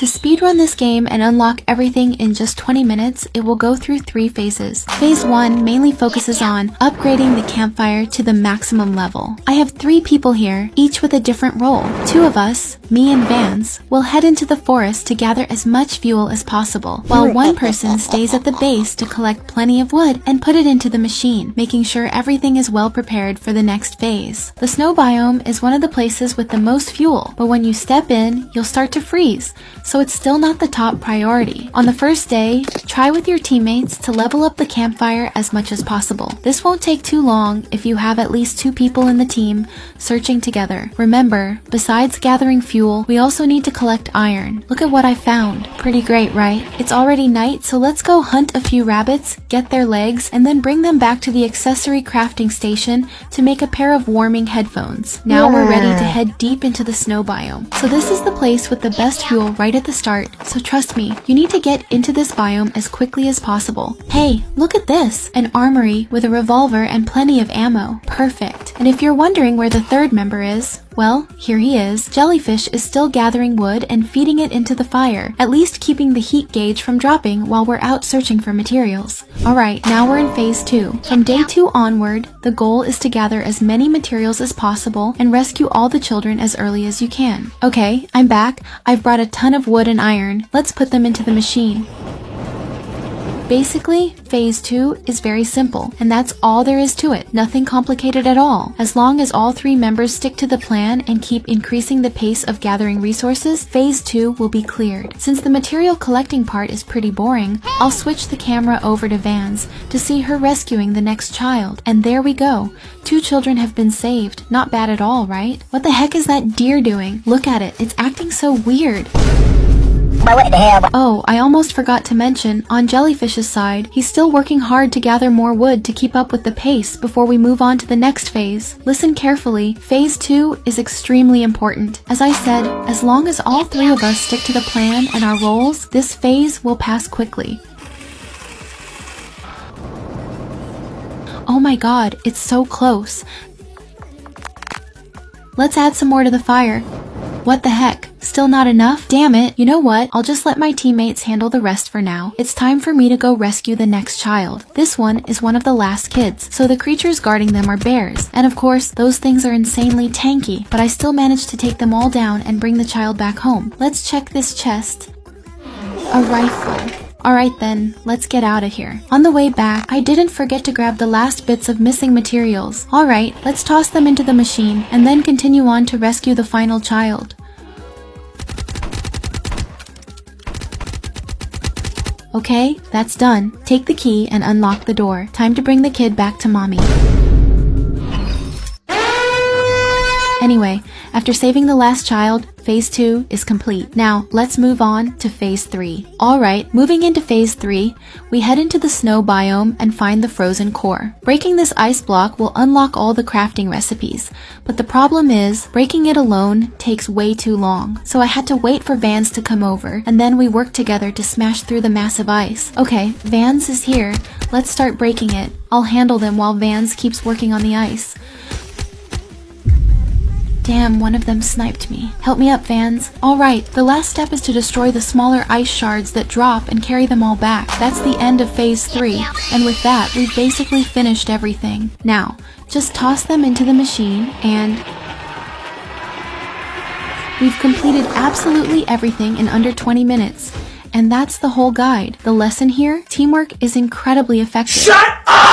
To speedrun this game and unlock everything in just 20 minutes, it will go through 3 phases. Phase 1 mainly focuses on upgrading the campfire to the maximum level. I have 3 people here, each with a different role. 2 of us, me and Vans, will head into the forest to gather as much fuel as possible, while 1 person stays at the base to collect plenty of wood and put it into the machine, making sure everything is well prepared for the next phase. The snow biome is one of the places with the most fuel, but when you step in, you'll start to freeze, so it's still not the top priority. On the first day, try with your teammates to level up the campfire as much as possible. This won't take too long if you have at least 2 people in the team searching together. Remember, besides gathering fuel, we also need to collect iron. Look at what I found. Pretty great, right? It's already night, so let's go hunt a few rabbits, get their legs, and then bring them back to the accessory crafting station to make a pair of warming headphones. Now we're ready to head deep into the snow biome. So this is the place with the best fuel right at the start, so trust me, you need to get into this biome as quickly as possible. Hey, look at this! An armory with a revolver and plenty of ammo. Perfect. And if you're wondering where the 3rd member is, well, here he is. Jellyfish is still gathering wood and feeding it into the fire, at least keeping the heat gauge from dropping while we're out searching for materials. Alright, now we're in phase 2. From day 2 onward, the goal is to gather as many materials as possible and rescue all the children as early as you can. Okay, I'm back. I've brought a ton of wood and iron. Let's put them into the machine. Basically, phase 2 is very simple, and that's all there is to it. Nothing complicated at all. As long as all 3 members stick to the plan and keep increasing the pace of gathering resources, phase 2 will be cleared. Since the material collecting part is pretty boring, I'll switch the camera over to Vans to see her rescuing the next child. And there we go. 2 children have been saved. Not bad at all, right? What the heck is that deer doing? Look at it. It's acting so weird. Oh, I almost forgot to mention, on Jellyfish's side, he's still working hard to gather more wood to keep up with the pace before we move on to the next phase. Listen carefully, phase 2 is extremely important. As I said, as long as all 3 of us stick to the plan and our roles, this phase will pass quickly. Oh my god, it's so close. Let's add some more to the fire. What the heck? Still not enough? Damn it. You know what? I'll just let my teammates handle the rest for now. It's time for me to go rescue the next child. This one is one of the last kids, so the creatures guarding them are bears. And of course, those things are insanely tanky, but I still managed to take them all down and bring the child back home. Let's check this chest. A rifle. Alright then, let's get out of here. On the way back, I didn't forget to grab the last bits of missing materials. Alright, let's toss them into the machine, and then continue on to rescue the final child. Okay, that's done. Take the key and unlock the door. Time to bring the kid back to mommy. Anyway, after saving the last child, phase 2 is complete. Now, let's move on to phase 3. Alright, moving into phase 3, we head into the snow biome and find the frozen core. Breaking this ice block will unlock all the crafting recipes, but the problem is, breaking it alone takes way too long. So I had to wait for Vans to come over, and then we worked together to smash through the massive ice. Okay, Vans is here. Let's start breaking it. I'll handle them while Vans keeps working on the ice. Damn, one of them sniped me. Help me up, Vans. Alright, the last step is to destroy the smaller ice shards that drop and carry them all back. That's the end of phase 3, and with that, we've basically finished everything. Now, just toss them into the machine, and we've completed absolutely everything in under 20 minutes. And that's the whole guide. The lesson here, teamwork is incredibly effective. Shut up!